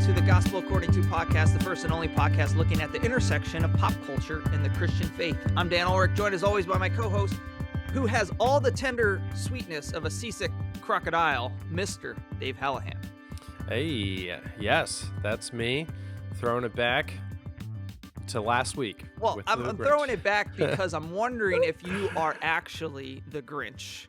to the Gospel According to podcast, the first and only podcast looking at the intersection of pop culture and the Christian faith. I'm Dan Ulrich, joined as always by my co-host, who has all the tender sweetness of a seasick crocodile, Mr. Dave Hallahan. Hey, yes, that's me, throwing it back to last week. Well, I'm throwing it back because I'm wondering if you are actually the Grinch.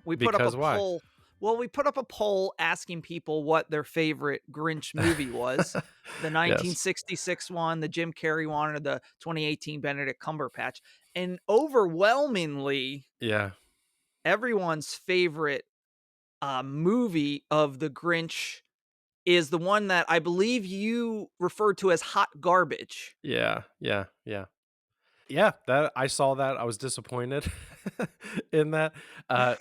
We put up a Why? poll. Well, we put up a poll asking people what their favorite Grinch movie was. The 1966 one, the Jim Carrey one, or the 2018 Benedict Cumberbatch. And overwhelmingly, everyone's favorite movie of the Grinch is the one that I believe you referred to as hot garbage. Yeah, that I saw that. I was disappointed in that.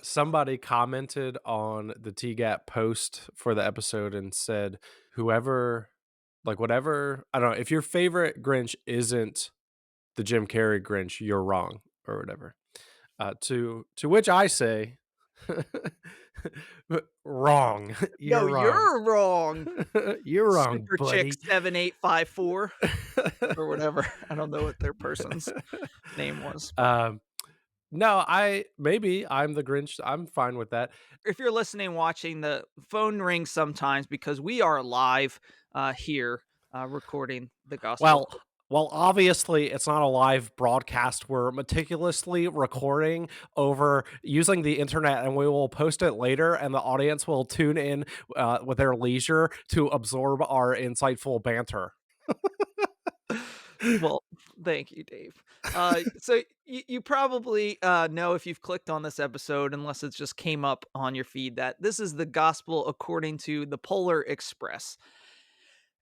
Somebody commented on the TGAT post for the episode and said, whatever, I don't know, if your favorite Grinch isn't the Jim Carrey Grinch, you're wrong or whatever. To which I say, wrong. You're wrong. You're wrong. You're wrong, Super buddy. Chick 7854 or whatever. I don't know what their person's name was. No, I'm the Grinch. I'm fine with that. If you're listening, watching, the phone rings sometimes because we are live here recording the gospel. Well, obviously, it's not a live broadcast. We're meticulously recording over using the internet, and we will post it later, and the audience will tune in with their leisure to absorb our insightful banter. Well, thank you, Dave. So you probably know if you've clicked on this episode, unless it just came up on your feed, that this is the gospel according to the Polar Express.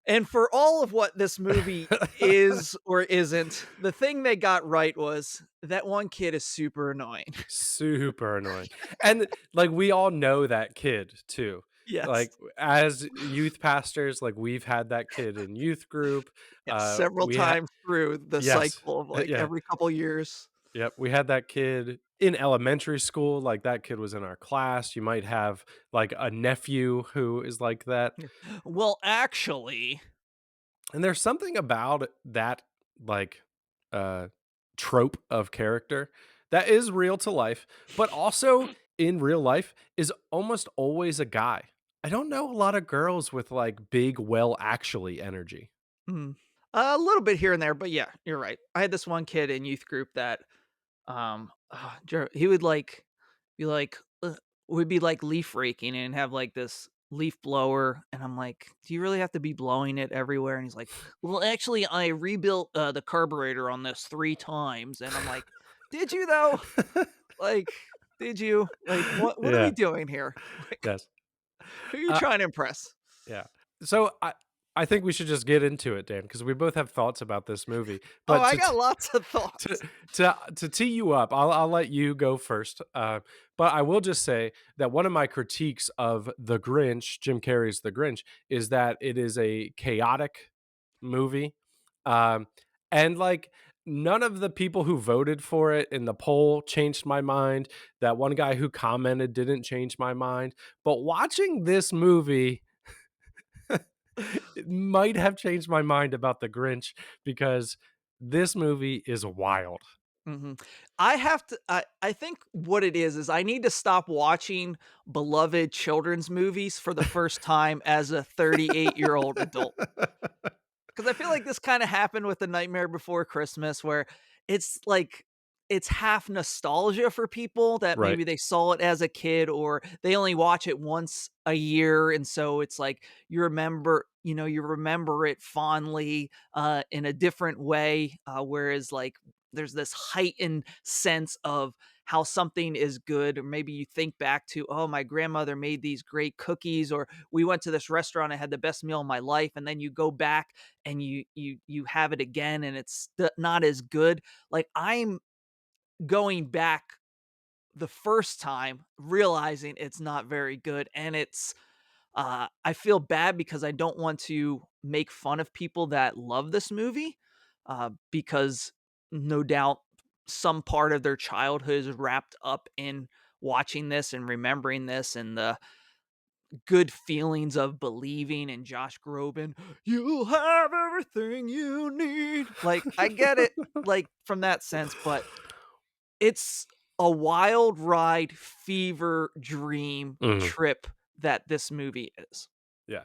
And for all of what this movie is or isn't, the thing they got right was that one kid is super annoying. Super annoying. And we all know that kid too. Yes. As youth pastors, we've had that kid in youth group. Several times through the cycle of every couple years. Yep. We had that kid in elementary school. That kid was in our class. You might have a nephew who is like that. Well, actually. And there's something about that trope of character that is real to life, but also in real life is almost always a guy. I don't know a lot of girls with big, well, actually energy. A little bit here and there, but yeah, you're right. I had this one kid in youth group that, he would we'd be leaf raking and have this leaf blower, and I'm like, "Do you really have to be blowing it everywhere?" And he's like, "Well, actually, I rebuilt the carburetor on this 3 times," and I'm like, "Did you though? Did you? What are we doing here? Yes. Who are you trying to impress?" Yeah. So I think we should just get into it, Dan, because we both have thoughts about this movie. But I got lots of thoughts. To tee you up, I'll let you go first. But I will just say that one of my critiques of The Grinch, Jim Carrey's The Grinch, is that it is a chaotic movie. And none of the people who voted for it in the poll changed my mind. That one guy who commented didn't change my mind. But watching this movie, it might have changed my mind about The Grinch, because this movie is wild. I have to. I think what it is I need to stop watching beloved children's movies for the first time as a 38-year-old adult. Because I feel like this kind of happened with The Nightmare Before Christmas, where it's it's half nostalgia for people that maybe they saw it as a kid, or they only watch it once a year, and so it's you remember it fondly in a different way, whereas there's this heightened sense of how something is good, or maybe you think back to, oh, my grandmother made these great cookies, or we went to this restaurant, I had the best meal of my life, and then you go back and you have it again and it's not as good. I'm going back the first time realizing it's not very good, and it's I feel bad because I don't want to make fun of people that love this movie, because no doubt some part of their childhood is wrapped up in watching this and remembering this, and the good feelings of believing in Josh Groban. "You'll have everything you need." Like, I get it, like, from that sense, but it's a wild ride, fever dream Mhm. trip that this movie is. Yeah.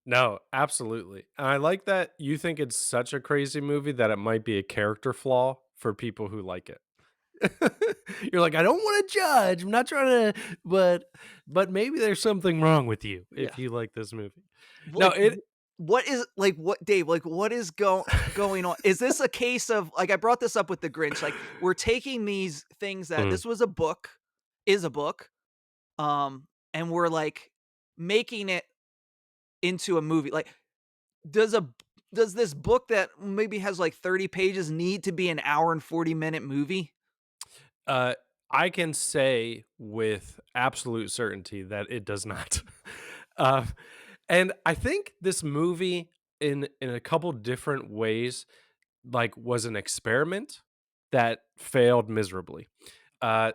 No, absolutely. And I like that you think it's such a crazy movie that it might be a character flaw for people who like it. You're like, "I don't wanna judge, I'm not trying to but maybe there's something wrong with you Yeah. if you like this movie." No, Like, it what is like, what Dave, like, what is going on? Is this a case of like, I brought this up with The Grinch, like, we're taking these things that Mhm. this was a book is a book, and we're, like, making it into a movie, like, does a does this book that maybe has, like, 30 pages need to be an hour and 40-minute movie? Uh, I can say with absolute certainty that it does not. Uh, and I think this movie in a couple different ways, like, was an experiment that failed miserably. Uh,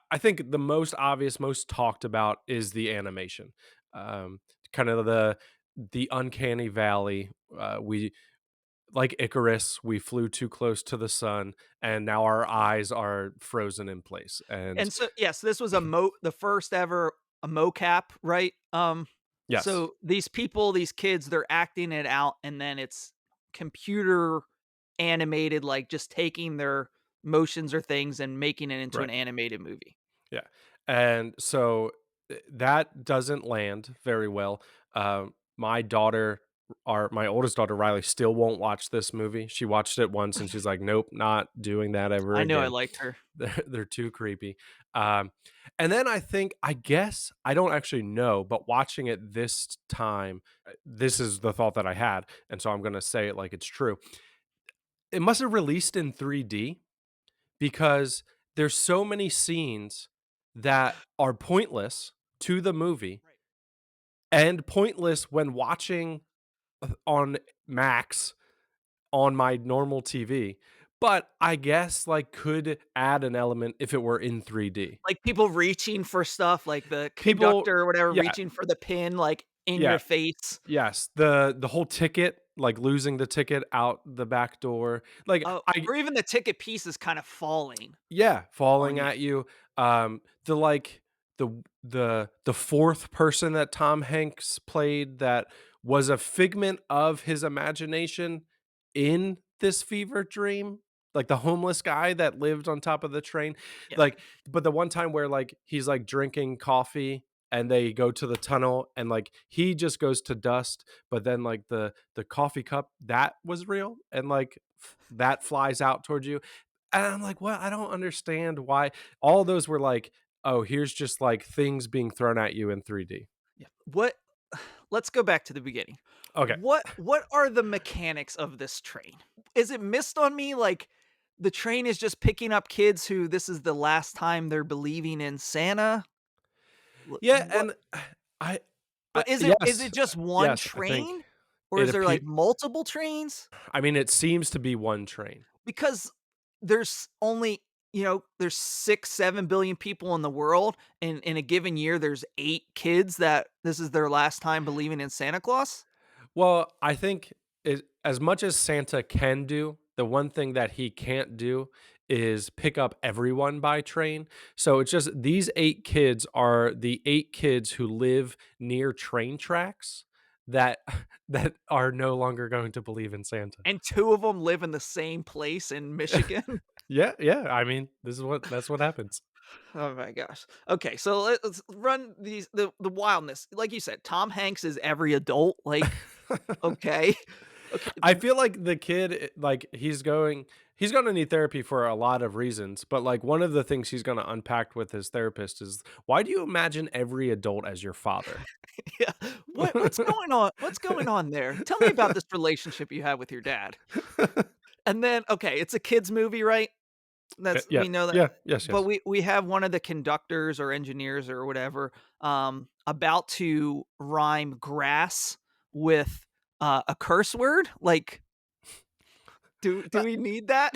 I think the most obvious, most talked about is the animation. Um, kind of the uncanny valley. We like Icarus, we flew too close to the sun, and now our eyes are frozen in place. And And so yes, this was the first ever a mocap, right? yes, So these people, these kids, they're acting it out, and then it's computer animated, like just taking their motions or things and making it into an right. animated movie. Yeah. And so that doesn't land very well. My daughter, my oldest daughter, Riley, still won't watch this movie. She watched it once and she's like, nope, not doing that ever I know I again. liked her. They're too creepy. Um, and then I guess, I don't actually know, but watching it this time, this is the thought that I had. And so I'm going to say it like it's true. It must have released in 3D because there's so many scenes that are pointless to the movie Right. and pointless when watching on Max on my normal TV, but I guess, like, could add an element if it were in 3D. Like people reaching for stuff, like the People conductor or whatever yeah, reaching for the pin, like in yeah, your face. yes, the whole ticket, like, losing the ticket out the back door, like, I Or even the ticket piece is kind of falling yeah, on falling you. at you. The like the fourth person that Tom Hanks played that was a figment of his imagination in this fever dream, like the homeless guy that lived on top of the train. Yeah. Like, but the one time where like he's like drinking coffee and they go to the tunnel and like he just goes to dust, but then like the coffee cup that was real and like that flies out towards you and I'm like, "What? I don't understand why." All those were like, "Oh, here's just, like, things being thrown at you in 3D." Yeah. What let's go back to the beginning. Okay. What are the mechanics of this train? Is it missed on me like the train is just picking up kids who this is the last time they're believing in Santa? Yeah, What and I but is yes, it just one yes, I think train or it is there appear like multiple trains? I mean, it seems to be one train. Because there's only, there's 6, 7 billion people in the world, and in a given year, there's 8 kids that this is their last time believing in Santa Claus? Well, I think as much as Santa can do, the one thing that he can't do is pick up everyone by train. So it's just these 8 kids are the 8 kids who live near train tracks that that are no longer going to believe in Santa. And 2 of them live in the same place in Michigan? Yeah, yeah, I mean, that's what happens. Oh my gosh. Okay, so let's run the wildness. Like you said, Tom Hanks is every adult, like, okay. Okay, I feel like the kid, like, he's gonna need therapy for a lot of reasons, but, like, one of the things he's gonna unpack with his therapist is, "Why do you imagine every adult as your father?" yeah. What's going on there? Tell me about this relationship you have with your dad. And then, okay, it's a kids movie, right? That's Yeah, we know that, yeah, yes, but yes. we have one of the conductors or engineers or whatever, about to rhyme grass with, a curse word, like, do Uh, we need that?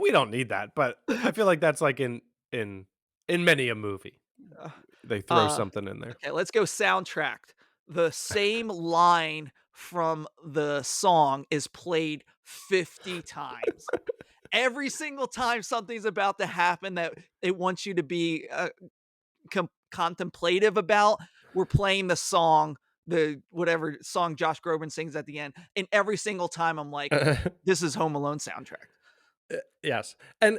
we don't need that, but I feel like that's, like, in in many a movie. Uh, they throw uh, something in there. okay, let's go soundtrack. The same line from the song is played 50 times. Every single time something's about to happen that it wants you to be, contemplative about, we're playing the song, the whatever song Josh Groban sings at the end, and every single time I'm like, "This is Home Alone soundtrack." Yes, and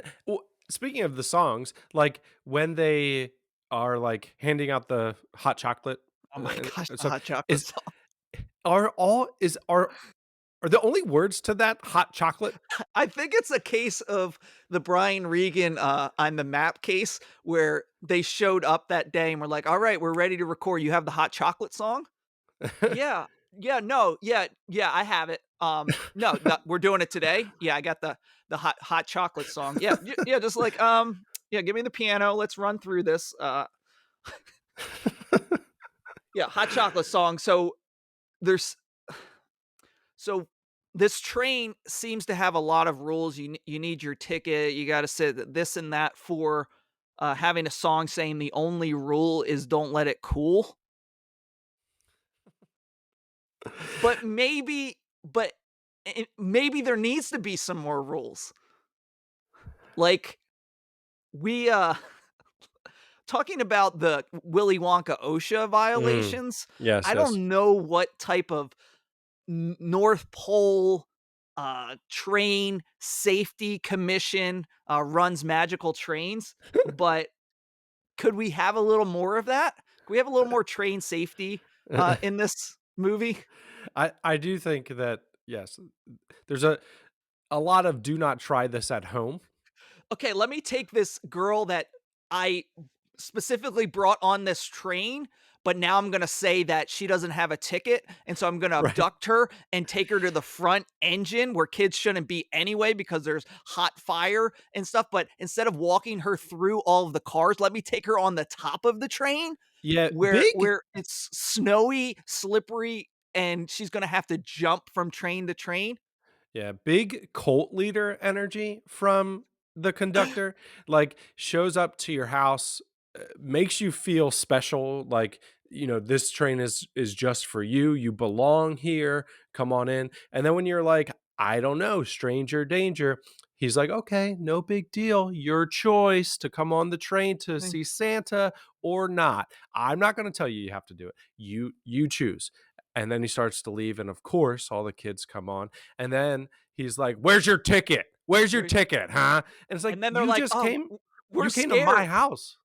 speaking of the songs, like, when they are, like, handing out the hot chocolate, Oh my gosh, and the stuff, hot chocolate is song. are all is are the only words to that hot chocolate? I think it's a case of the Brian Regan, "I'm the Map" case, where they showed up that day and were like, "Alright, we're ready to record. You have the hot chocolate song?" "Yeah. Yeah, no, yeah, I have it. No, we're doing it today? Yeah, I got the hot chocolate song. Yeah, yeah, just like, yeah, give me the piano, let's run through this, yeah, hot chocolate song." So, there's so this train seems to have a lot of rules. You need your ticket, you gotta say this and that for, having a song saying the only rule is don't let it cool. But maybe there needs to be some more rules. Like, we, talking about the Willy Wonka OSHA Mm. violations, Yes, I yes. don't know what type of North Pole, train safety commission, runs magical trains, but could we have a little more of that? Could we have a little more train safety, in this movie? I do think that, yes, there's a lot of "do not try this at home." Okay, let me take this girl that I specifically brought on this train, but now I'm gonna say that she doesn't have a ticket, and so I'm gonna Right. abduct her and take her to the front engine where kids shouldn't be anyway because there's hot fire and stuff, but instead of walking her through all of the cars, let me take her on the top of the train Yeah, where big. where it's snowy, slippery, and she's gonna have to jump from train to train. Yeah, big cult leader energy from the conductor, like, shows up to your house, makes you feel special, like, "This train is just for you, you belong here, come on in," and then when you're like, "I don't know, stranger danger," he's like, "Okay, no big deal, your choice to come on the train to see Santa or not. I'm not gonna tell you you have to do it. You choose." And then he starts to leave, and of course, all the kids come on, and then he's like, "Where's your ticket? Where's your Where ticket, huh?" And it's like, and then they're like, "Oh, we're you came to my scared." house."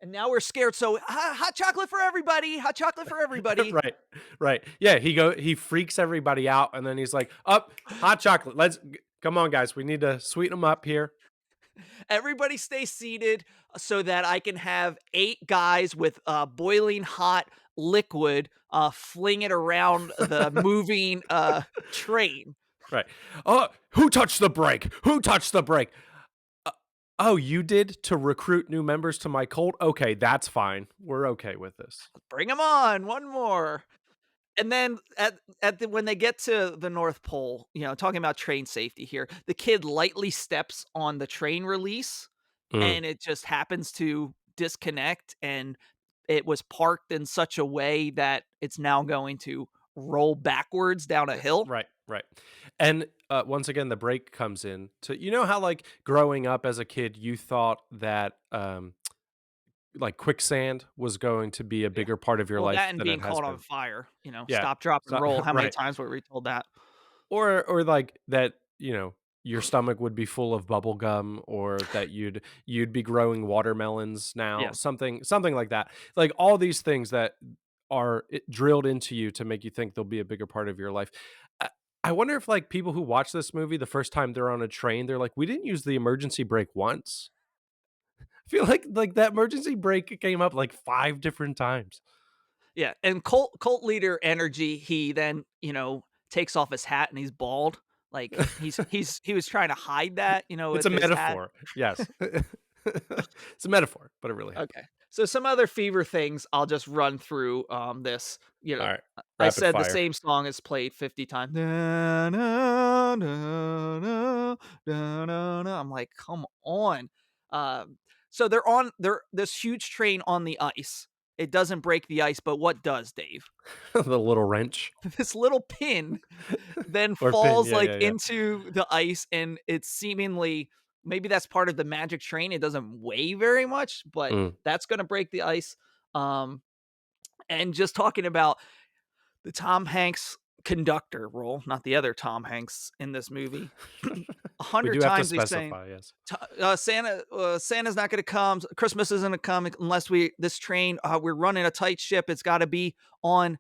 And now we're scared, so, hot chocolate for everybody, hot chocolate for everybody." Right, right. Yeah, he freaks everybody out, and then he's like, "Up, hot chocolate. Come on, guys. We need to sweeten them up here." Everybody stay seated so that I can have 8 guys with, boiling hot liquid, fling it around the moving, train. Right. "Oh, who touched the brake? Who touched the brake?" "Uh, oh, you did to recruit new members to my cult? Okay, that's fine. We're okay with this." "Bring 'em on, one more." And then at the when they get to the North Pole, talking about train safety here, the kid lightly steps on the train release, Mm, and it just happens to disconnect, and it was parked in such a way that it's now going to roll backwards down a hill. right, right. And, once again, the break comes in to, how, like, growing up as a kid, you thought that, like, quicksand was going to be a Yeah. bigger part of your Well, that life and than it being has caught on been. fire, Yeah. stop, drop, and So roll. How many right. times were we told that? Or like that, your stomach would be full of bubble gum, or that you'd be growing watermelons now, Yeah. something like that. Like, all these things that are drilled into you to make you think they'll be a bigger part of your life. I, I wonder if, like, people who watch this movie the first time they're on a train, they're like, "We didn't use the emergency brake once." I feel like that emergency brake came up like 5 different times. Yeah, and cult leader energy, he then, takes off his hat and he's bald. Like, he was trying to hide that, It's with a his hat. metaphor. Yes. It's a metaphor, but it really happened. Okay. So some other fever things, I'll just run through, this, All right. I Rapid said the fire. same song is played 50 times. Na, na, na, na, na, na, na. I'm like, "Come on." Um, So they're this huge train on the ice. It doesn't break the ice, but what does, Dave? The little wrench This little pin then or pin. falls, Yeah, like, yeah, yeah. into the ice, and it's seemingly maybe that's part of the magic train, it doesn't weigh very much, but Mm. that's gonna break the ice, um, and just talking about the Tom Hanks conductor role, not the other Tom Hanks in this movie. A We hundred do have to times he's saying, specify, yes. Santa's not gonna come, Christmas isn't gonna come unless we this train, we're running a tight ship, it's gotta be on,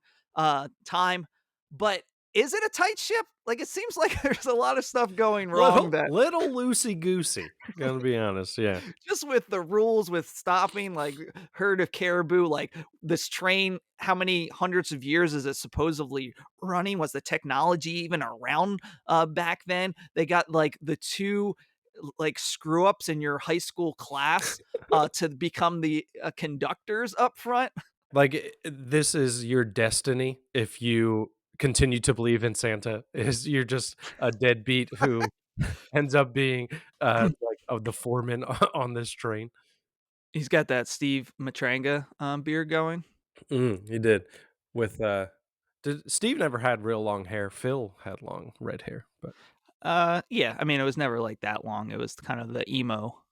time." But is it a tight ship? Like, it seems like there's a lot of stuff going wrong that Little loosey goosey, gonna be honest, yeah. just with the rules with stopping, like, herd of caribou, like, this train, how many hundreds of years is it supposedly running? Was the technology even around, back then? They got, like, the 2, like, screw ups in your high school class, to become the, conductors up front. Like, this is your destiny if you continue to believe in Santa, is you're just a deadbeat who ends up being, like, the foreman on this train. He's got that Steve Matranga, beard going. He did. With, did Steve never had real long hair, Phil had long red hair, but Yeah, I mean, it was never, like, that long, it was kind of the emo,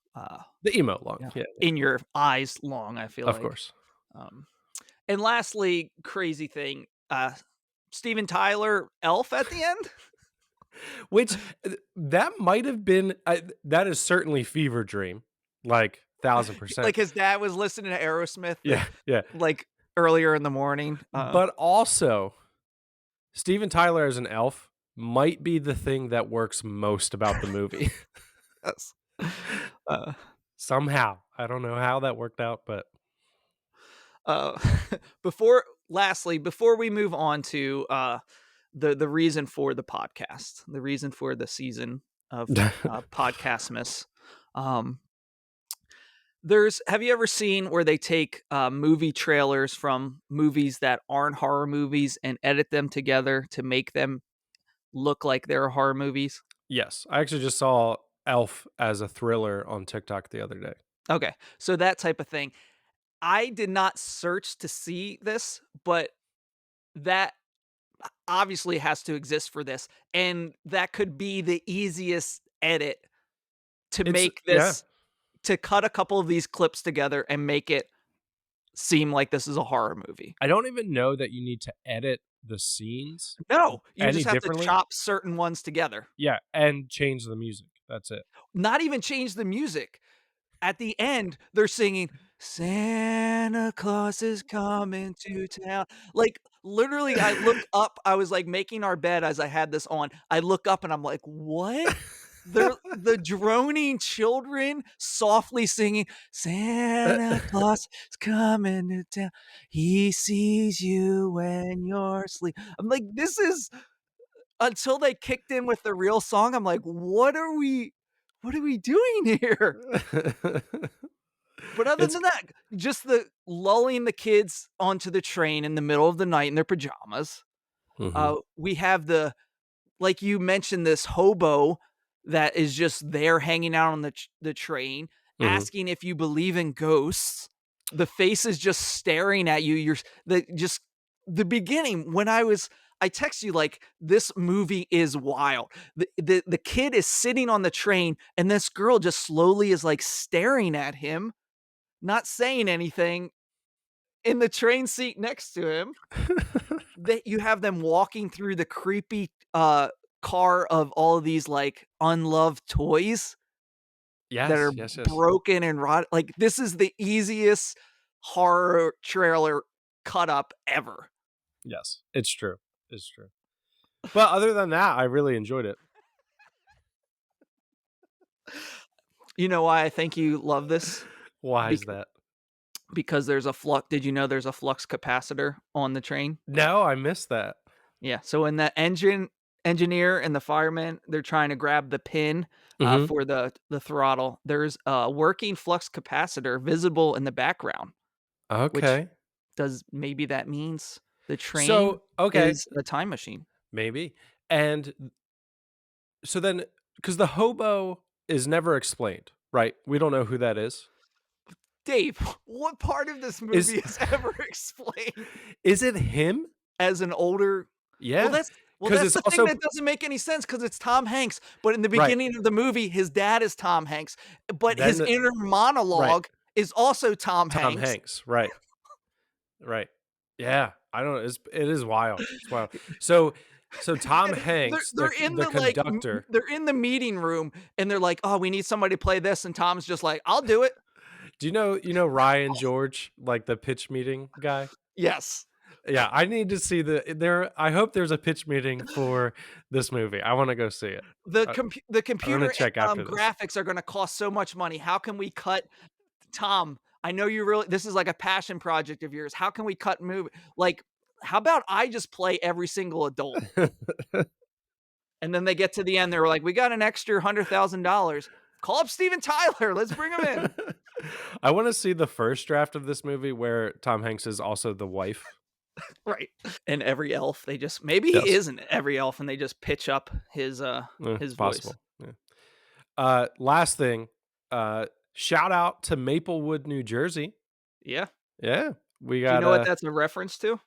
the emo long, yeah, yeah, in your eyes long, I feel of like. course. Um, and lastly, crazy thing, Steven Tyler, Elf at the end? Which, that might have been that is certainly fever dream, like, Like, 1,000%. his dad was listening to Aerosmith at, Yeah, yeah. like, earlier in the morning, But also, Steven Tyler as an elf might be the thing that works most about the movie. yes. Uh, Somehow. I don't know how that worked out, but uh, before we move on to, the reason for the podcast, the reason for the season of, Podcastmas, um, there's have you ever seen where they take, movie trailers from movies that aren't horror movies and edit them together to make them look like they're horror movies? Yes, I actually just saw Elf as a thriller on TikTok the other day. Okay, so that type of thing. I did not search to see this, but that obviously has to exist for this, and that could be the easiest edit to It's make yeah. this to cut a couple of these clips together and make it seem like this is a horror movie. I don't even know that you need to edit the scenes No, you any just have to differently. chop certain ones together. Yeah, and change the music. That's it. Not even change the music. At the end, they're singing, "Santa Claus is coming to town." Like, literally, I look up, I was, like, making our bed as I had this on. I look up and I'm like, "What?" They're the droning children softly singing, "Santa Claus is coming to town. He sees you when you're asleep." I'm like, "This is" until they kicked in with the real song, I'm like, what are we doing here?" But other It's than that, just the lulling the kids onto the train in the middle of the night in their pajamas. Mhm, We have the like you mentioned, this hobo that is just there hanging out on the train, mhm. asking if you believe in ghosts. The face is just staring at you. You're the just the beginning when I text you like this movie is wild. The kid is sitting on the train and this girl just slowly is like staring at him, not saying anything in the train seat next to him. That you have them walking through the creepy, car of all of these, like, unloved toys that are Yes, yes, yes, broken and rot like, this is the easiest horror trailer cut up ever. yes. It's true, it's true. But other than that, I really enjoyed it. You know why I think you love this? Why Bec is that? because there's a flux did you know there's a flux capacitor on the train? No, I missed that. Yeah, so when the engineer and the fireman, they're trying to grab the pin, Mhm. for the throttle, there's a working flux capacitor visible in the background, which Okay. does maybe that means the train So okay, is a time machine. maybe. And so then, because the hobo is never explained, right? We don't know who that is. Dave, what part of this Is movie is ever explained is it him? as an older well, Yeah, that's well, because that's it's the thing also that doesn't make any sense because it's Tom Hanks, but in the right. beginning of the movie, his dad is Tom Hanks, but Then his the inner right, monologue is also Tom Tom Hanks. Hanks, right, right. Yeah, I don't know, it is wild, it's wild. So Tom They're Hanks, they're in the the, like, conductor. they're in the meeting room, and they're like, "Oh, we need somebody to play this," and Tom's just like, "I'll do it." Do you know Ryan George, like the pitch meeting guy? Yes. Yeah, I need to see I hope there's a pitch meeting for this movie. I wanna go see it. Uh, The I'm gonna computer, check after this. graphics are gonna cost so much money. How can we cut Tom, I know you really this is like a passion project of yours. How can we cut movie like, how about I just play every single adult? And then they get to the end, they were like, "We got an extra $100,000. Call up Steven Tyler. Let's bring him in." I wanna see the first draft of this movie where Tom Hanks is also the wife. Right. And every elf, they just maybe he Yes. isn't every elf and they just pitch up his voice. Possible, yeah. Last thing, shout out to Maplewood, New Jersey. Yeah. Yeah, we Do you got, know what that's a reference to?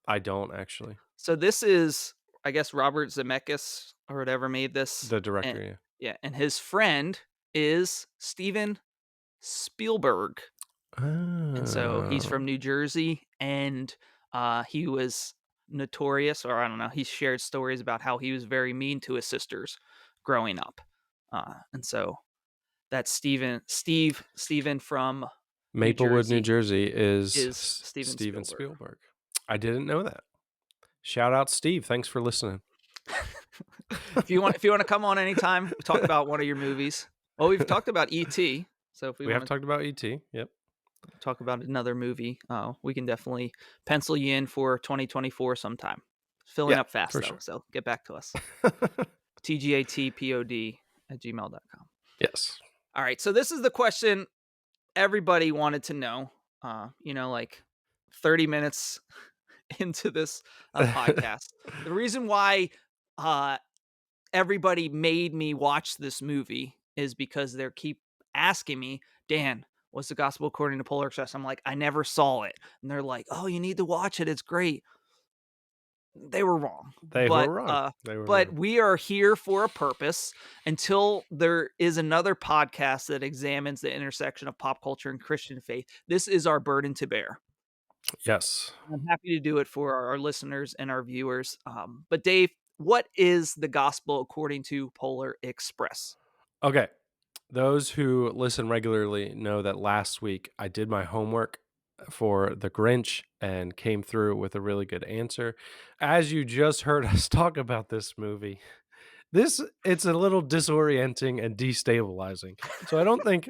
I don't actually. So this is, I guess, Robert Zemeckis or whatever made this, The and director, yeah. yeah, and his friend is Steven Spielberg, and so he's Oh, from New Jersey, and, he was notorious, or I don't know, he shared stories about how he was very mean to his sisters growing up, and so that's Steven from New Maplewood, New Jersey Jersey is is Steven Steven Spielberg. Spielberg. I didn't know that. Shout out Steve, thanks for listening. If you wanna come on anytime, talk about one of your movies. Well, we've talked about E.T., so if we We have wanna talked about ET, yep. talk about another movie, we can definitely pencil you in for 2024 sometime. Filling Yeah, up fast for though, sure. so get back to us. tgatpod@gmail.com. Yes. All right, so this is the question everybody wanted to know, like 30 minutes into this, podcast. The reason why, uh, everybody made me watch this movie is because they keep asking me, "Dan, what's the gospel according to Polar Express?" I'm like, "I never saw it." And they're like, "Oh, you need to watch it. It's great." They were wrong. They were wrong. They were But wrong. we are here for a purpose until there is another podcast that examines the intersection of pop culture and Christian faith. This is our burden to bear. Yes. I'm happy to do it for our listeners and our viewers. But Dave, what is the gospel according to Polar Express? Okay. Those who listen regularly know that last week I did my homework for The Grinch and came through with a really good answer. As you just heard us talk about this movie, it's a little disorienting and destabilizing. So I don't think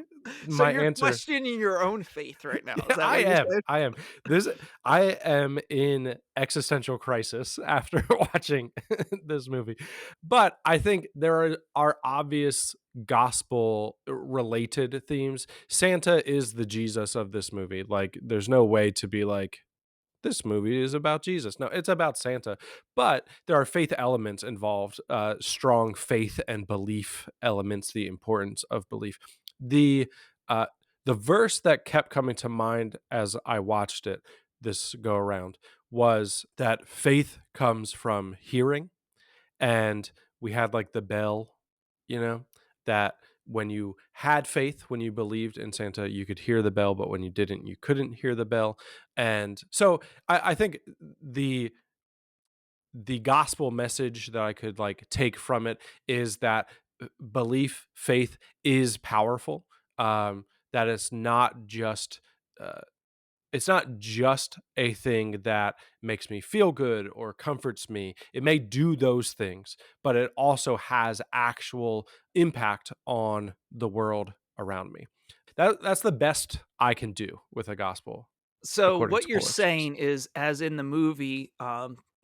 So my you're answer. questioning your own faith right now. Is Yeah, that what you're saying? I am. This I am in existential crisis after watching this movie. But I think are obvious gospel related themes. Santa is the Jesus of this movie. Like there's no way to be like this movie is about Jesus. No, it's about Santa. But there are faith elements involved, strong faith and belief elements, the importance of belief. The uh, the verse that kept coming to mind as I watched it this go around was that faith comes from hearing, and we had like the bell, you know, that when you had faith, when you believed in Santa, you could hear the bell, but when you didn't, you couldn't hear the bell. And so I think the gospel message that I could like take from it is that belief, faith is powerful. That uh, it's not just a thing that makes me feel good or comforts me. It may do those things, but it also has actual impact on the world around me. That's the best I can do with a gospel So according what to you're Polar Express. saying is, as in the movie,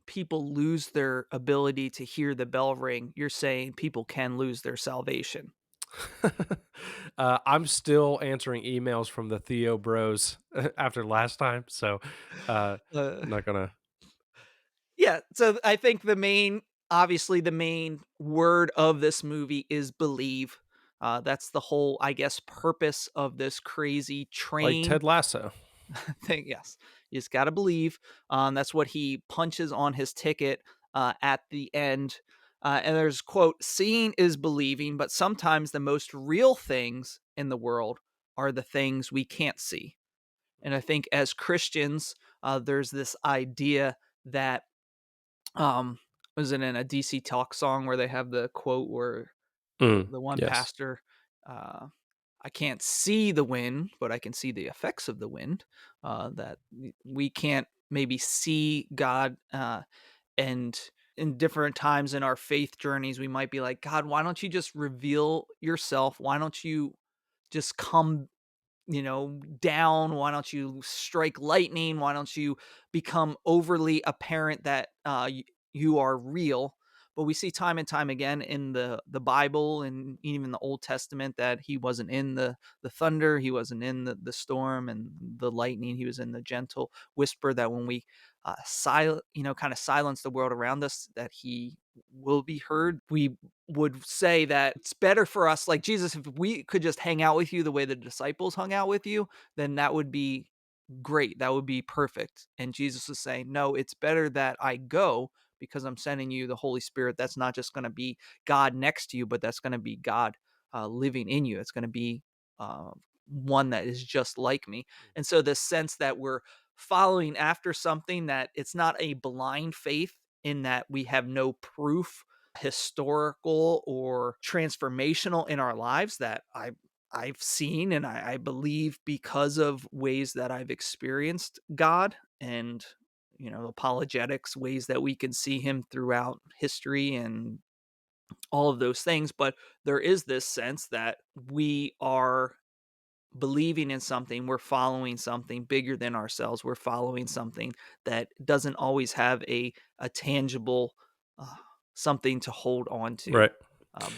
people lose their ability to hear the bell ring. You're saying people can lose their salvation. I'm still answering emails from the Theo Bros after last time, so Uh, not gonna. yeah. So I think obviously, the main word of this movie is believe. That's the whole, I guess, purpose of this crazy Like train Ted Lasso. thing. Yes, you just got to believe. That's what he punches on his ticket at the end. And there's quote, seeing is believing, but sometimes the most real things in the world are the things we can't see. And I think as Christians, there's this idea that um was it in a DC Talk song where they have the quote where Mm, the one yes. pastor, uh, I can't see the wind, but I can see the effects of the wind. That we can't maybe see God, and in different times in our faith journeys, we might be like, God, why don't you just reveal yourself? Why don't you just come, down? Why don't you strike lightning? Why don't you become overly apparent that you are real? But we see time and time again in the Bible and even the Old Testament that he wasn't in the thunder, he wasn't in the storm and the lightning. He was in the gentle whisper that when we kind of silence the world around us, that he will be heard. We would say that it's better for us, like Jesus, if we could just hang out with you the way the disciples hung out with you, then that would be great. That would be perfect. And Jesus is saying, no, it's better that I go because I'm sending you the Holy Spirit. That's not just going to be God next to you, but that's going to be God living in you. It's going to be uh, one that is just like me. And so, this sense that we're following after something, that it's not a blind faith in that we have no proof historical or transformational in our lives that I've seen and I believe because of ways that I've experienced God and apologetics, ways that we can see him throughout history and all of those things. But there is this sense that we are believing in something, we're following something bigger than ourselves, we're following something that doesn't always have a tangible uh, something to hold on to, Right.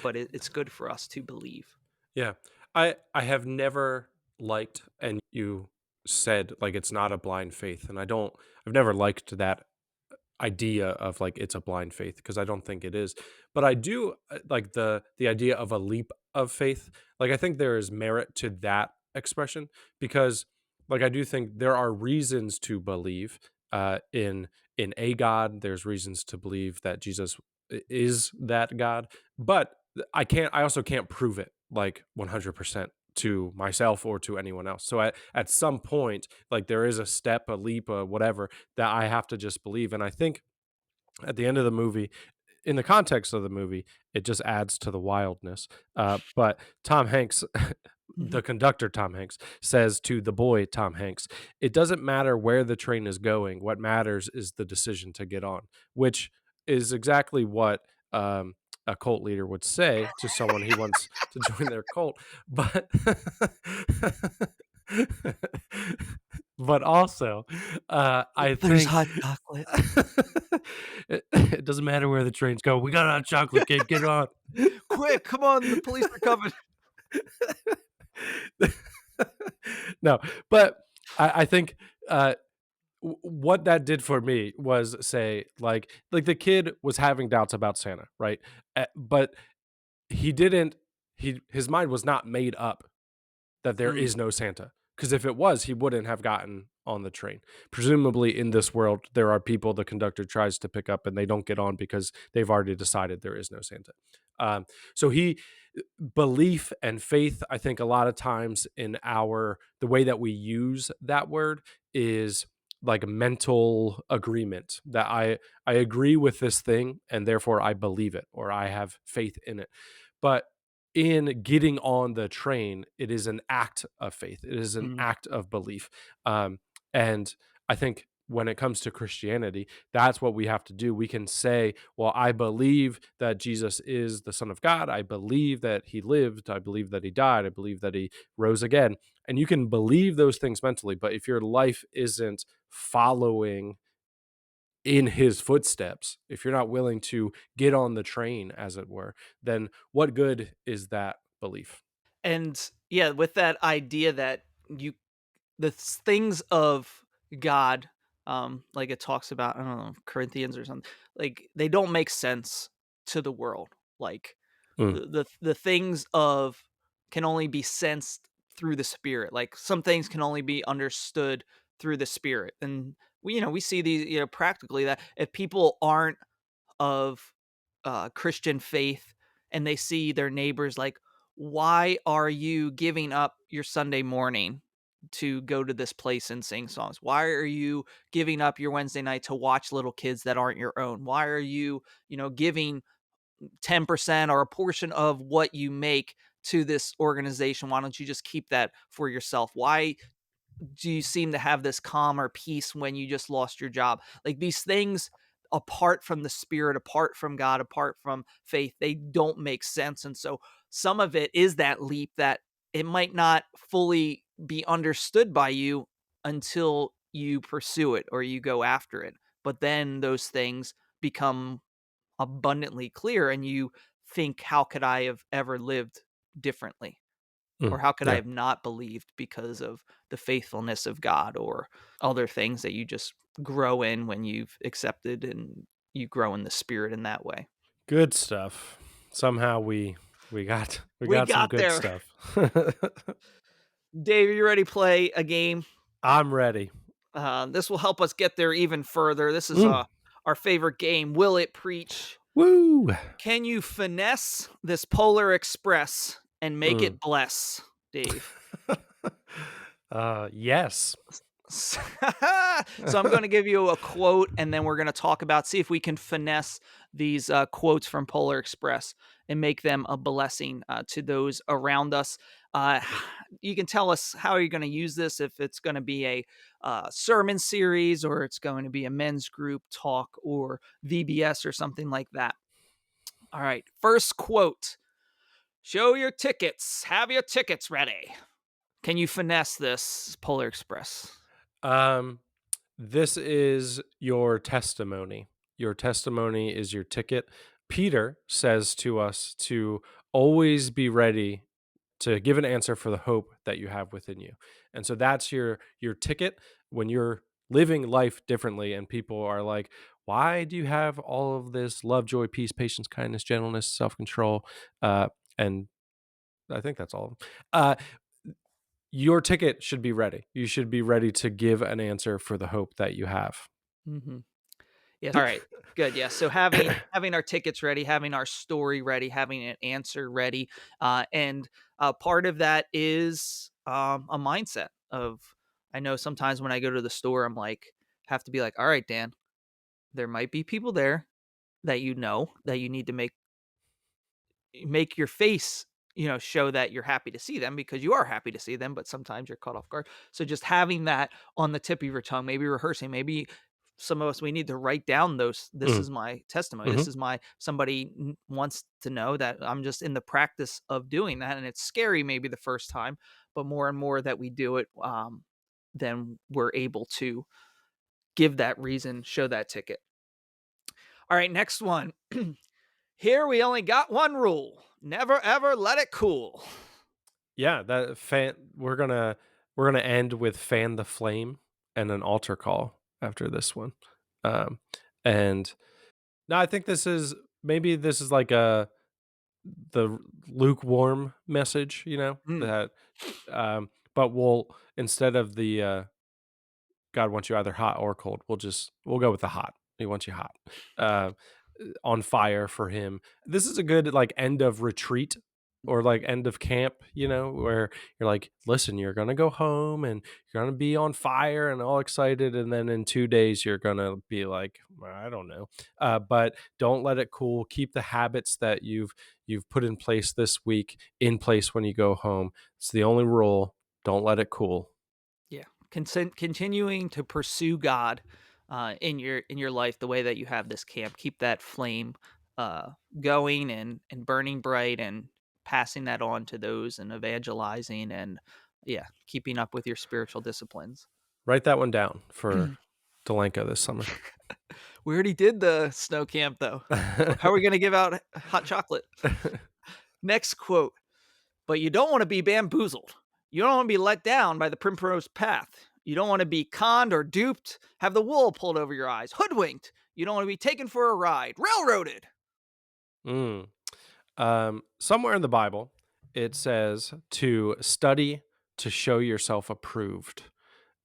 but it's good for us to believe. Yeah. I have never liked, and you said like it's not a blind faith, and I've never liked that idea of like it's a blind faith because I don't think it is. But I do like the idea of a leap of faith. Like I think there is merit to that expression because like I do think there are reasons to believe in a God. There's reasons to believe that Jesus is that God, but I also can't prove it like 100% to myself or to anyone else. So at some point, like there is a step, a leap, a whatever that I have to just believe. And I think at the end of the movie, in the context of the movie, it just adds to the wildness. But Tom Hanks, Mhm. the conductor Tom Hanks, says to the boy Tom Hanks, "It doesn't matter where the train is going. What matters is the decision to get on," which is exactly what a cult leader would say to someone he wants to join their cult. But but also, I There's think hot chocolate. it doesn't matter where the trains go. We got hot chocolate, kid. Get on. Quick, come on, the police are coming. No, but I think what that did for me was say like the kid was having doubts about Santa, right? But he didn't. His mind was not made up that there Mm, is no Santa. Because if it was, he wouldn't have gotten on the train. Presumably, in this world, there are people the conductor tries to pick up and they don't get on because they've already decided there is no Santa. Um, so belief and faith, I think a lot of times in the way that we use that word is like a mental agreement that I agree with this thing and therefore I believe it or I have faith in it. But in getting on the train, it is an act of faith. It is an mm, act of belief. And I think when it comes to Christianity, that's what we have to do. We can say, well, I believe that Jesus is the Son of God. I believe that he lived. I believe that he died. I believe that he rose again. And you can believe those things mentally. But if your life isn't following in his footsteps, if you're not willing to get on the train, as it were, then what good is that belief? and yeah, with that idea that you things of God, like it talks about, I don't know, Corinthians or something, like they don't make sense to the world. Like Mm, the things of can only be sensed through the spirit. Like some things can only be understood through the spirit. And we see these, practically that if people aren't of Christian faith and they see their neighbors like, why are you giving up your Sunday morning to go to this place and sing songs? Why are you giving up your Wednesday night to watch little kids that aren't your own? Why are you, giving 10% or a portion of what you make to this organization? Why don't you just keep that for yourself? Why do you seem to have this calm or peace when you just lost your job? Like these things, apart from the spirit, apart from God, apart from faith, they don't make sense. And so some of it is that leap that it might not fully be understood by you until you pursue it or you go after it. But then those things become abundantly clear and you think, how could I have ever lived differently? Or Mm, how could I yeah. have not believed because of the faithfulness of God or other things that you just grow in when you've accepted and you grow in the spirit in that way. Good stuff. Somehow we We got some got good there. stuff. Dave, you ready to play a game? I'm ready. This will help us get there even further. This is Mm, our favorite game. Will it preach? woo. Can you finesse this Polar Express and make Mm. it bless, Dave? Yes. So I'm going to give you a quote, and then we're going to talk about see if we can finesse these quotes from Polar Express and make them a blessing to those around us. Uh, you can tell us how you're going to use this, if it's going to be a sermon series or it's going to be a men's group talk or VBS or something like that. All right, first quote: "Show your tickets. Have your tickets ready." Can you finesse this, Polar Express? Um, this is your testimony. Your testimony is your ticket. Peter says to us to always be ready to give an answer for the hope that you have within you. And so that's your ticket when you're living life differently and people are like, "Why do you have all of this love, joy, peace, patience, kindness, gentleness, self-control?" And I think that's all of 'em. Your ticket should be ready. You should be ready to give an answer for the hope that you have. Mhm. Yeah. All right. Good. Yeah. So having our tickets ready, having our story ready, having an answer ready, and part of that is a mindset of. I know sometimes when I go to the store, I'm like, have to be like, all right, Dan, there might be people there that that you need to make your face, show that you're happy to see them because you are happy to see them, but sometimes you're caught off guard. So just having that on the tip of your tongue, maybe rehearsing, maybe some of us we need to write down those. This Mm, is my testimony. This mhm. is my somebody wants to know that I'm just in the practice of doing that, and it's scary maybe the first time, but more and more that we do it, then we're able to give that reason, show that ticket. All right, next one. Here we only got one rule: never ever let it cool. Yeah, that fan we're gonna end with "Fan the Flame" and an altar call after this one. Um, and no, I think this is like the lukewarm message, Mm, but we'll instead of the, God wants you either hot or cold, we'll go with the hot. He wants you hot. Uh, on fire for him. This is a good, like, end of retreat or, like, end of camp, where you're like, "Listen, you're gonna go home and you're gonna be on fire and all excited, and then in 2 days, you're gonna be like, I don't know." But don't let it cool. Keep the habits that you've put in place this week in place when you go home. It's the only rule. Don't let it cool. yeah, continuing to pursue God in your life the way that you have this camp. Keep that flame uh, going and burning bright, and passing that on to those and evangelizing, and yeah, keeping up with your spiritual disciplines. Write that one down for Delanco this summer. We already did the snow camp though. How are we going to give out hot chocolate? Next quote: "But you don't want to be bamboozled. You don't want to be let down by the primrose path. You don't want to be conned or duped, have the wool pulled over your eyes, hoodwinked. You don't want to be taken for a ride, railroaded." Mm. Somewhere in the Bible, it says to study to show yourself approved.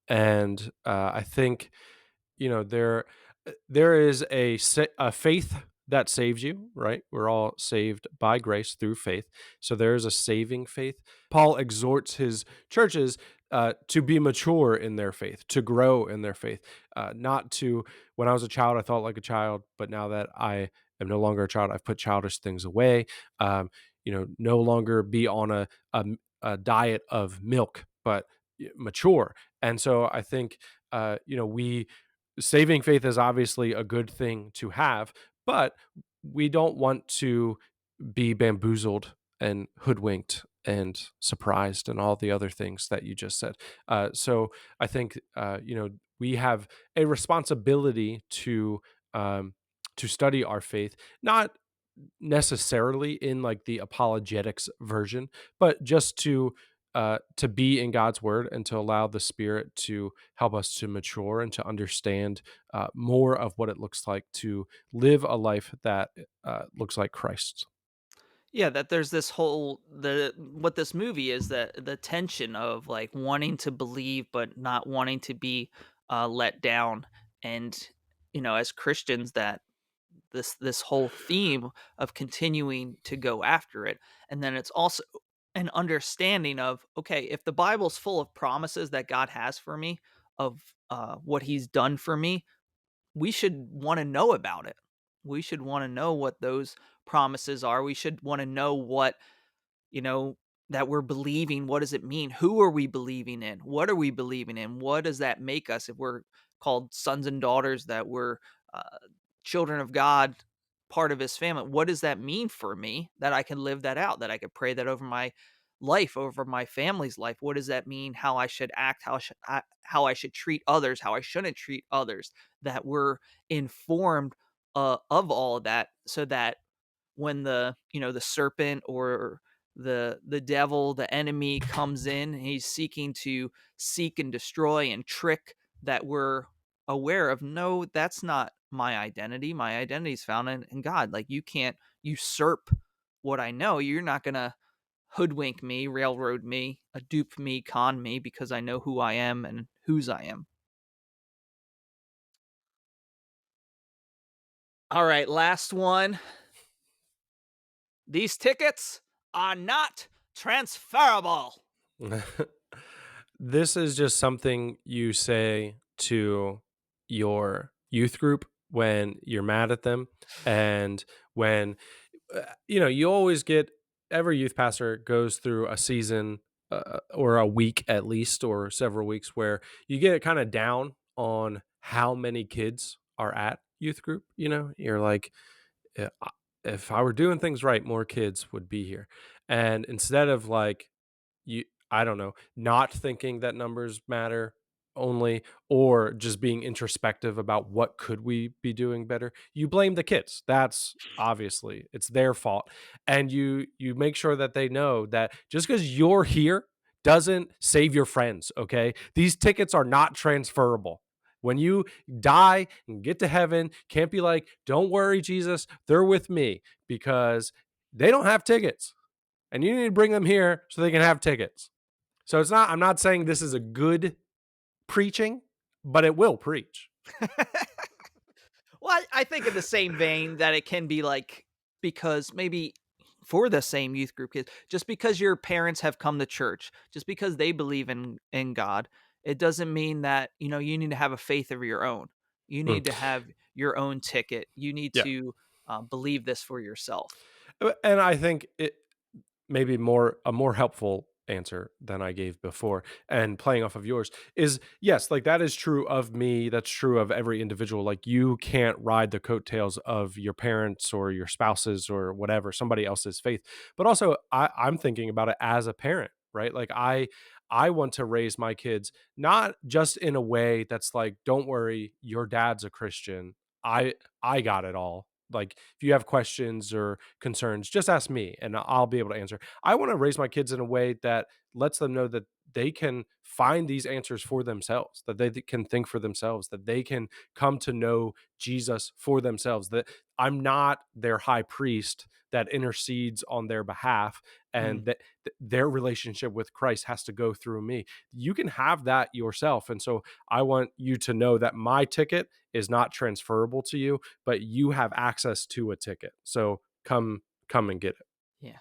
And I think, there is a faith that saves you, right? We're all saved by grace through faith. So there is a saving faith. Paul exhorts his churches to be mature in their faith, to grow in their faith, not to. When I was a child, I thought like a child, but now that I am no longer a child, I've put childish things away. No longer be on a diet of milk, but mature. And so I think, we saving faith is obviously a good thing to have, but we don't want to be bamboozled and hoodwinked and surprised and all the other things that you just said. So I think, we have a responsibility um, to study our faith, not necessarily in like the apologetics version, but just to be in God's word and to allow the Spirit to help us to mature and to understand more of what it looks like to live a life that looks like Christ's. Yeah, that there's this whole the what this movie is, that the tension of like wanting to believe but not wanting to be let down. And as Christians, that this whole theme of continuing to go after it. And then it's also an understanding of, okay, if the Bible's full of promises that God has for me, of what he's done for me, we should want to know about it. We should want to know what those promises are. We should want to know what, you know, that we're believing. What does it mean? Who are we believing in? What are we believing in? What does that make us if we're called sons and daughters, that we're uh, children of God, part of his family? What does that mean for me, that I can live that out, that I could pray that over my life, over my family's life? What does that mean? How I should act, how I should treat others, how I shouldn't treat others, that we're informed of all of that, so that when the serpent or the devil, the enemy comes in, and he's seeking to seek and destroy and trick, that we're aware of, no, that's not my identity. My identity is found in God. Like, you can't usurp what I know. You're not gonna hoodwink me, railroad me, dupe me, con me, because I know who I am and whose I am. All right, last one. These tickets are not transferable. This is just something you say to your youth group when you're mad at them, and when you always get, every youth pastor goes through a season, or a week at least, or several weeks, where you get kind of down on how many kids are at youth group. You're like, "Yeah, if I were doing things right, more kids would be here." And instead of like, you I don't know, not thinking that numbers matter only, or just being introspective about what could we be doing better, you blame the kids. That's obviously, it's their fault. And you make sure that they know that just because you're here doesn't save your friends. Okay, these tickets are not transferable. When you die and get to heaven, can't be like, don't worry, Jesus, they're with me, because they don't have tickets, and you need to bring them here so they can have tickets. So I'm not saying this is a good preaching, but it will preach. Well, I think in the same vein that it can be like, because maybe for the same youth group kids, just because your parents have come to church, just because they believe in God, it doesn't mean that you need to have a faith of your own. You Mm, need to have your own ticket. You need yeah. to believe this for yourself. And I think it maybe more a more helpful answer than I gave before, and playing off of yours, is yes, like that is true of me, that's true of every individual. Like, you can't ride the coattails of your parents or your spouses or whatever, somebody else's faith. But also, I'm thinking about it as a parent, right? Like, I want to raise my kids not just in a way that's like, don't worry, your dad's a Christian, i I got it all, like, if you have questions or concerns, just ask me and I'll be able to answer. I want to raise my kids in a way that lets them know that they can find these answers for themselves, that they can think for themselves, that they can come to know Jesus for themselves, that I'm not their high priest that intercedes on their behalf, Mm, and that their relationship with Christ has to go through me. You can have that yourself. And so I want you to know that my ticket is not transferable to you, but you have access to a ticket. So come and get yeah.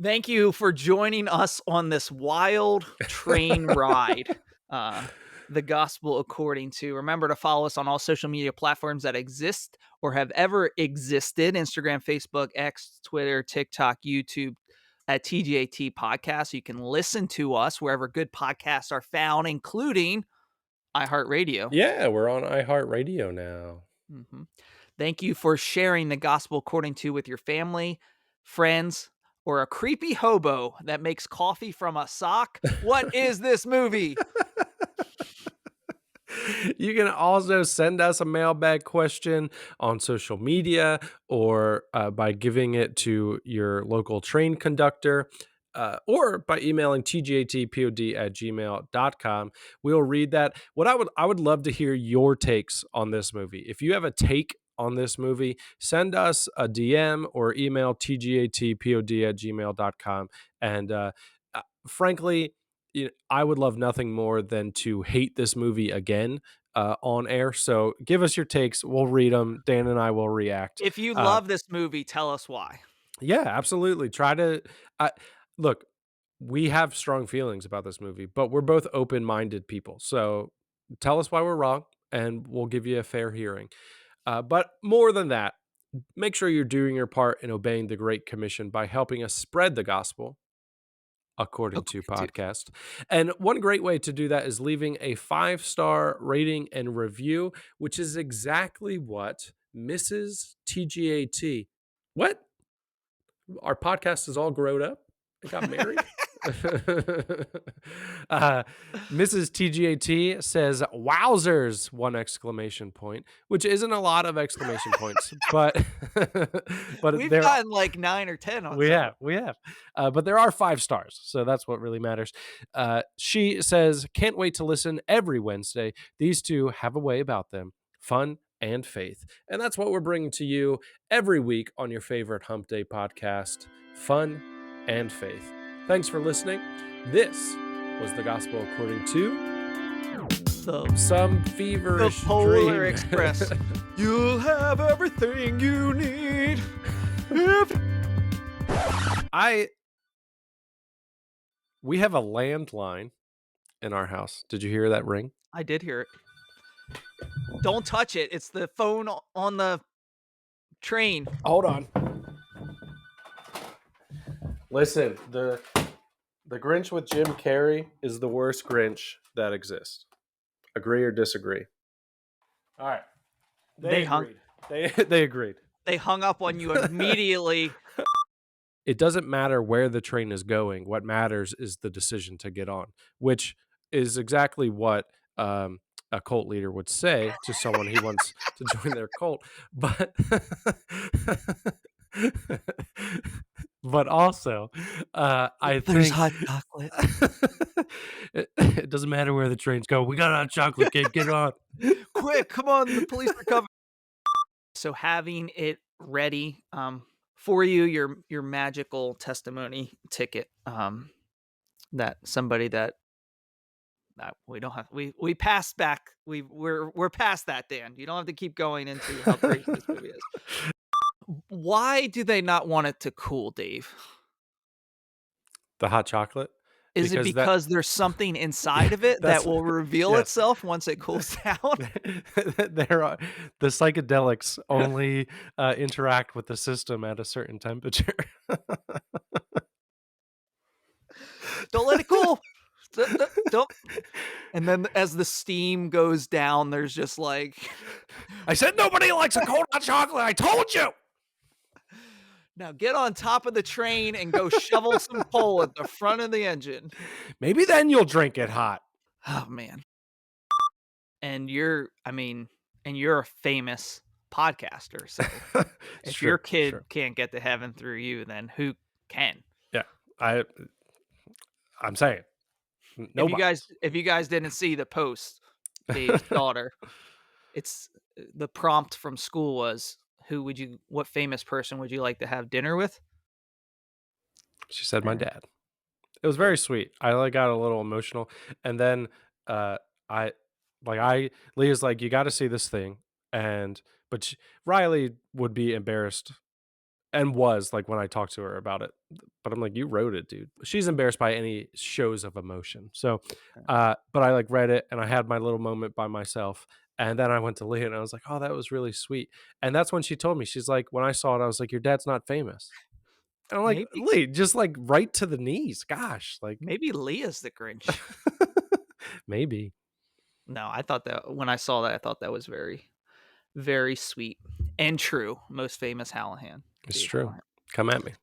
Thank you for joining us on this wild train ride. Uh, the gospel according to. Remember to follow us on all social media platforms that exist or have ever existed: Instagram, Facebook, X, Twitter, TikTok, YouTube at TGAT Podcast. You can listen to us wherever good podcasts are found, including iHeartRadio. Yeah, we're on iHeartRadio now. Mhm. Thank you for sharing the gospel according to with your family, friends, or a creepy hobo that makes coffee from a sock. What is this movie? You can also send us a mailbag question on social media, or by giving it to your local train conductor. Or by emailing tgatpod@gmail.com. We'll read that. I would love to hear your takes on this movie. If you have a take on this movie, send us a DM or email tgatpod@gmail.com. And frankly, I would love nothing more than to hate this movie again on air. So give us your takes. We'll read them. Dan and I will react. If you Uh, love this movie, tell us why. yeah, absolutely. Try to I look. We have strong feelings about this movie, but we're both open-minded people. So tell us why we're wrong, and we'll give you a fair hearing. But more than that, make sure you're doing your part in obeying the Great Commission by helping us spread the gospel according to According to. podcast. And one great way to do that is leaving a 5-star rating and review, which is exactly what Mrs. TGAT. What? Our podcast is all grown up and got married? uh, Mrs. TGAT says, "Wowzers!" One exclamation point, which isn't a lot of exclamation points, but but We've there gotten like 9 or 10 on some of we have, but there are 5 stars, so that's what really matters. She says, "Can't wait to listen every Wednesday. These two have a way about them, fun and faith, and that's what we're bringing to you every week on your favorite Hump Day podcast, fun and faith. Thanks for listening. This was the gospel according to the some the feverish Polar dream." Express. You'll have everything you need if I We have a landline in our house. Did you hear that ring? I did hear it. Don't touch it. It's the phone on the train. Hold on. Listen, the Grinch with Jim Carrey is the worst Grinch that exists. Agree or disagree? All right. They They hung agreed. They agreed. they hung up on you immediately. It doesn't matter where the train is going. What matters is the decision to get on, which is exactly what a cult leader would say to someone he wants to join their cult. But but also, I There's think hot chocolate. it doesn't matter where the trains go. We got hot chocolate, kid. Get on. Quick, come on, the police are coming. So having it ready, for you, your magical testimony ticket, that somebody that we don't have we passed back. We're past that, Dan. You don't have to keep going into how great this movie is. Why do they not want it to cool, Dave? The hot chocolate, Is it because that because there's something inside yeah, of it that that's will reveal yes. itself once it cools down? There are the psychedelics only interact with the system at a certain temperature. Don't let it cool. Don't. And then as the steam goes down, there's just like, I said nobody likes a cold hot chocolate. I told you. now get on top of the train and go shovel some coal at the front of the engine. Maybe then you'll drink it hot. Oh man. And you're a famous podcaster. So It's if true. your It's kid true. can't get to heaven through you, then who can? Yeah, I I'm saying, If you guys nobody's. if you guys didn't see the post, Dave's daughter, it's the prompt from school was, "Who would you what famous person would you like to have dinner with?" She said my And dad. It was very good. sweet. I, like, got a little emotional, and then, I I Leah's like, "You gotta see this thing," and but sh Riley would be embarrassed and was, like, when I talked to her about it, but I'm like, "You wrote it, dude." She's embarrassed by any shows of emotion, so, but I, like, read it, and I had my little moment by myself, and then I went to Leah, and I was like, "Oh, that was really sweet," and that's when she told me, she's like, when I saw it, I was like, "Your dad's not famous." And I'm like, Maybe "Lee, just, like, right to the knees, gosh," like maybe Leah's the Grinch. maybe. No, I thought that when I saw that, I thought that was very, very sweet and true. Most famous Hallahan, It's Dave true. Hallahan. Come at me.